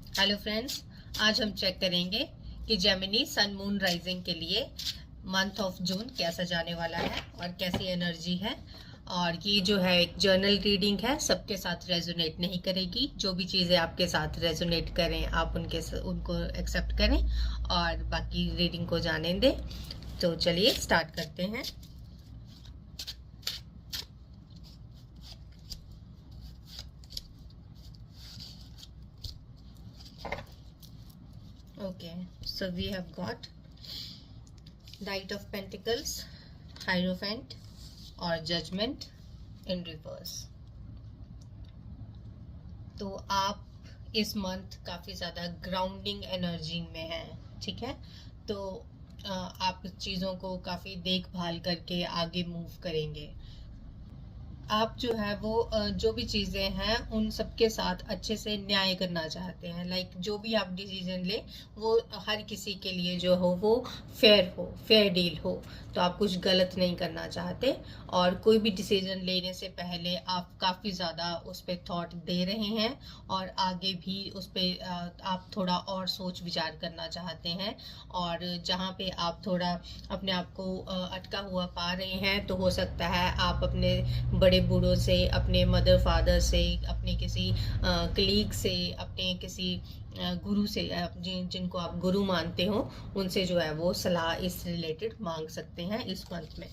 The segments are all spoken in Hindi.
हेलो फ्रेंड्स, आज हम चेक करेंगे कि जेमिनी सन मून राइजिंग के लिए मंथ ऑफ जून कैसा जाने वाला है और कैसी एनर्जी है। और ये जो है एक जर्नल रीडिंग है, सबके साथ रेजोनेट नहीं करेगी। जो भी चीज़ें आपके साथ रेजोनेट करें आप उनको एक्सेप्ट करें और बाकी रीडिंग को जाने दें। तो चलिए स्टार्ट करते हैं। Okay, so we have got Knight of Pentacles, Hierophant और Judgment in reverse। तो आप इस मंथ काफ़ी ज़्यादा ग्राउंडिंग एनर्जी में हैं, ठीक है। तो आप चीज़ों को काफ़ी देखभाल करके आगे मूव करेंगे। आप जो है वो जो भी चीज़ें हैं उन सबके साथ अच्छे से न्याय करना चाहते हैं। लाइक जो भी आप डिसीजन ले वो हर किसी के लिए जो हो फेयर डील हो। तो आप कुछ गलत नहीं करना चाहते और कोई भी डिसीजन लेने से पहले आप काफ़ी ज़्यादा उस पर थॉट दे रहे हैं और आगे भी उस पर आप थोड़ा और सोच विचार करना चाहते हैं। और जहाँ पे आप थोड़ा अपने आप को अटका हुआ पा रहे हैं तो हो सकता है आप अपने बड़े बूढ़ों से, अपने मदर फादर से, अपने किसी कलीग से, अपने किसी गुरु से, जिनको आप गुरु मानते हो उनसे जो है वो सलाह इस रिलेटेड मांग सकते हैं इस मंथ में।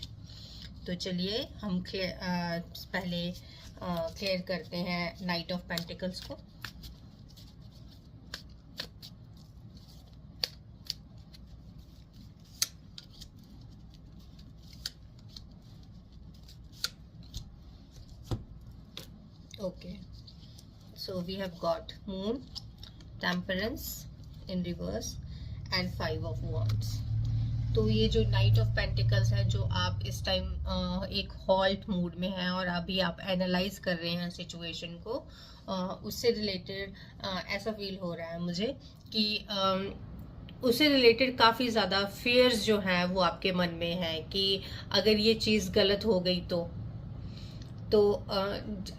तो चलिए हम पहले क्लियर करते हैं नाइट ऑफ पेंटिकल्स को। Okay, so we have got Moon, Temperance in reverse and Five of Wands। तो ये जो नाइट ऑफ पेंटिकल्स है, जो आप इस टाइम एक हॉल्ट मूड में हैं और अभी आप एनालाइज कर रहे हैं सिचुएशन को, उससे रिलेटेड ऐसा फील हो रहा है मुझे कि उससे रिलेटेड काफ़ी ज़्यादा फियर्स जो हैं वो आपके मन में है कि अगर ये चीज़ गलत हो गई तो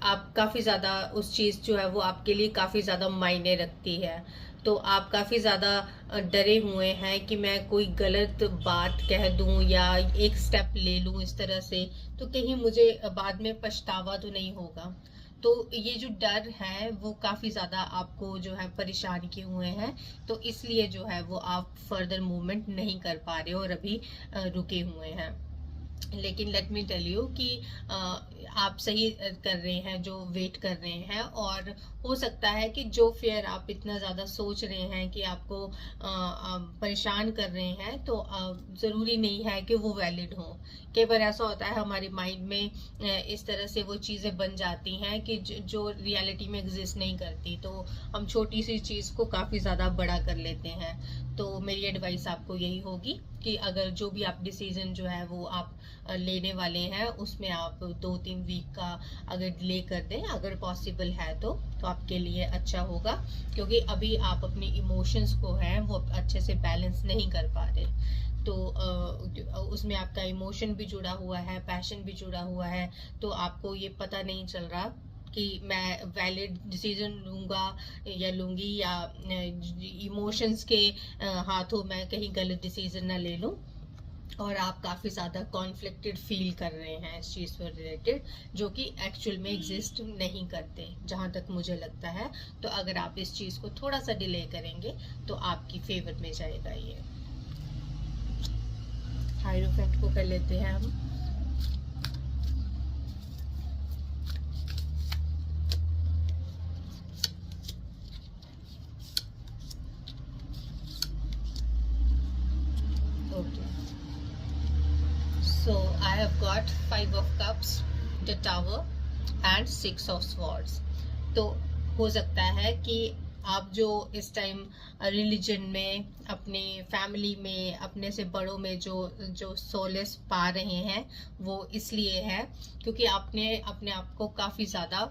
आप काफ़ी ज़्यादा उस चीज़ जो है वो आपके लिए काफ़ी ज़्यादा मायने रखती है। तो आप काफ़ी ज़्यादा डरे हुए हैं कि मैं कोई गलत बात कह दूं या एक स्टेप ले लूं इस तरह से, तो कहीं मुझे बाद में पछतावा तो नहीं होगा। तो ये जो डर है वो काफ़ी ज़्यादा आपको जो है परेशान किए हुए हैं। तो इसलिए जो है वो आप फर्दर मूवमेंट नहीं कर पा रहे हो और अभी रुके हुए हैं। लेकिन लेट मी टेल यू कि आप सही कर रहे हैं जो वेट कर रहे हैं। और हो सकता है कि जो फेयर आप इतना ज़्यादा सोच रहे हैं कि आपको परेशान कर रहे हैं, तो ज़रूरी नहीं है कि वो वैलिड हो। कई बार ऐसा होता है हमारे माइंड में इस तरह से वो चीज़ें बन जाती हैं कि जो रियलिटी में एग्जिस्ट नहीं करती, तो हम छोटी सी चीज़ को काफ़ी ज़्यादा बड़ा कर लेते हैं। तो मेरी एडवाइस आपको यही होगी कि अगर जो भी आप डिसीजन जो है वो आप लेने वाले हैं उसमें आप 2-3 वीक का अगर डिले कर दें, अगर पॉसिबल है तो आपके लिए अच्छा होगा। क्योंकि अभी आप अपनी इमोशंस को है वो अच्छे से बैलेंस नहीं कर पा रहे। तो उसमें आपका इमोशन भी जुड़ा हुआ है, पैशन भी जुड़ा हुआ है। तो आपको ये पता नहीं चल रहा कि मैं वैलिड डिसीजन लूँगा या लूँगी, या इमोशंस के हाथों मैं कहीं गलत डिसीजन ना ले लूँ। और आप काफ़ी ज़्यादा कॉन्फ्लिक्टेड फील कर रहे हैं इस चीज़ पर रिलेटेड, जो कि एक्चुअल में एग्जिस्ट नहीं करते जहाँ तक मुझे लगता है। तो अगर आप इस चीज़ को थोड़ा सा डिले करेंगे तो आपकी फेवर में जाएगा ये। हाइरोफेंट को कर लेते हैं हम। Okay, so I have got 5 of cups, the tower and 6 of swords। तो हो सकता है कि आप जो इस टाइम रिलीजन में, अपने फैमिली में, अपने से बड़ों में जो सोलेस पा रहे हैं वो इसलिए है क्योंकि आपने अपने आप को काफ़ी ज़्यादा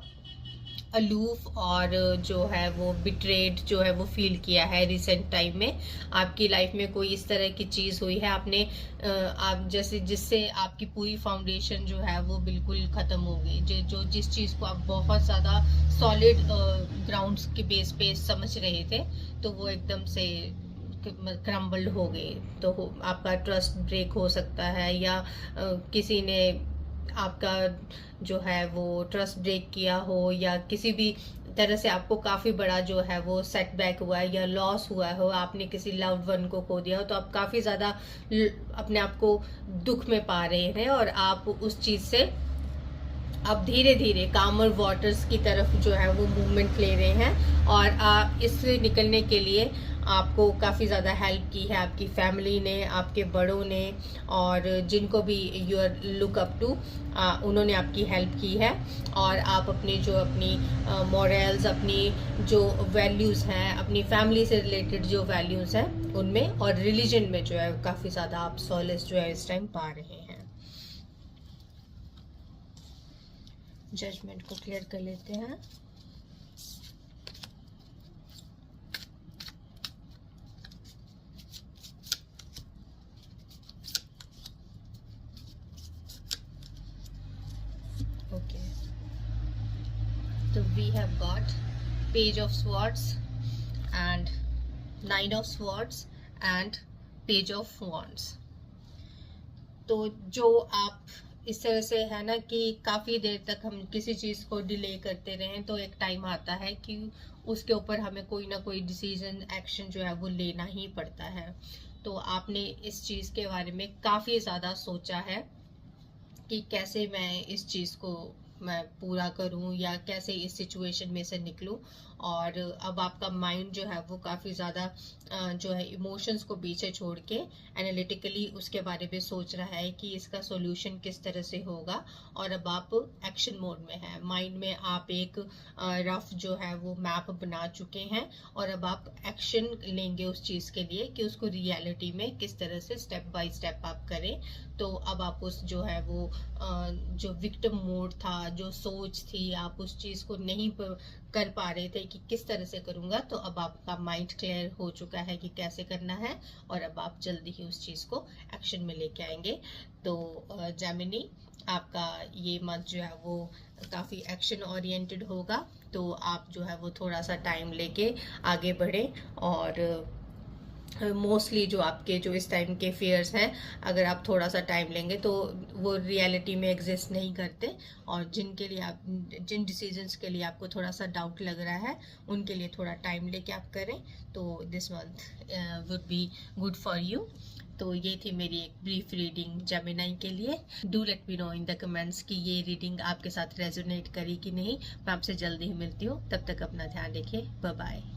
अलूफ और जो है वो बिट्रेड जो है वो फील किया है रिसेंट टाइम में। आपकी लाइफ में कोई इस तरह की चीज़ हुई है, आपने आप जैसे जिससे आपकी पूरी फाउंडेशन जो है वो बिल्कुल ख़त्म हो गई। जो जिस चीज़ को आप बहुत ज़्यादा सॉलिड ग्राउंड्स के बेस पे समझ रहे थे, तो वो एकदम से क्रम्बल्ड हो गए। तो आपका ट्रस्ट ब्रेक हो सकता है, या किसी ने आपका जो है वो ट्रस्ट ब्रेक किया हो, या किसी भी तरह से आपको काफ़ी बड़ा जो है वो सेटबैक हुआ है या लॉस हुआ हो, आपने किसी लव्ड वन को खो दिया हो, तो आप काफ़ी ज़्यादा अपने आप को दुख में पा रहे हैं, और आप उस चीज़ से अब धीरे धीरे कामर वाटर्स की तरफ जो है वो मूवमेंट ले रहे हैं। और इससे निकलने के लिए आपको काफ़ी ज़्यादा हेल्प की है आपकी फैमिली ने, आपके बड़ों ने, और जिनको भी you are look up to, उन्होंने आपकी हेल्प की है। और आप अपनी मॉरल्स, अपनी जो वैल्यूज़ हैं, अपनी फैमिली से रिलेटेड जो वैल्यूज़ हैं उनमें, और रिलीजन में जो है काफ़ी ज़्यादा आप सॉलेस जो है इस टाइम पा रहे हैं। जजमेंट को क्लियर कर लेते हैं। ओके, तो we have got page of swords and 9 of swords and page of wands. तो जो आप इस तरह से है ना कि काफ़ी देर तक हम किसी चीज़ को डिले करते रहें, तो एक टाइम आता है कि उसके ऊपर हमें कोई ना कोई डिसीजन, एक्शन जो है वो लेना ही पड़ता है। तो आपने इस चीज़ के बारे में काफ़ी ज़्यादा सोचा है कि कैसे मैं इस चीज़ को मैं पूरा करूं, या कैसे इस सिचुएशन में से निकलूं। और अब आपका माइंड जो है वो काफ़ी ज़्यादा जो है इमोशंस को पीछे छोड़ के एनालिटिकली उसके बारे में सोच रहा है कि इसका सॉल्यूशन किस तरह से होगा। और अब आप एक्शन मोड में हैं, माइंड में आप एक रफ जो है वो मैप बना चुके हैं, और अब आप एक्शन लेंगे उस चीज़ के लिए कि उसको रियलिटी में किस तरह से स्टेप बाय स्टेप आप करें। तो अब आप उस जो है वो जो विक्टिम मोड था, जो सोच थी, आप उस चीज़ को नहीं कर पा रहे थे कि किस तरह से करूँगा, तो अब आपका माइंड क्लियर हो चुका है कि कैसे करना है, और अब आप जल्दी ही उस चीज़ को एक्शन में लेके आएंगे। तो जेमिनी, आपका ये मंथ जो है वो काफ़ी एक्शन ओरिएंटेड होगा। तो आप जो है वो थोड़ा सा टाइम लेके आगे बढ़े, और मोस्टली जो आपके जो इस टाइम के फेयर्स हैं, अगर आप थोड़ा सा टाइम लेंगे तो वो रियलिटी में एग्जिस्ट नहीं करते। और जिनके लिए आप जिन डिसीजंस के लिए आपको थोड़ा सा डाउट लग रहा है, उनके लिए थोड़ा टाइम लेके आप करें, तो this month would be good for you. तो ये थी मेरी एक ब्रीफ रीडिंग जेमिनी के लिए। Do let me know in the comments कि ये रीडिंग आपके साथ रेजोनेट करी कि नहीं। मैं आपसे जल्दी ही मिलती हूँ, तब तक अपना ध्यान रखिए। Bye bye.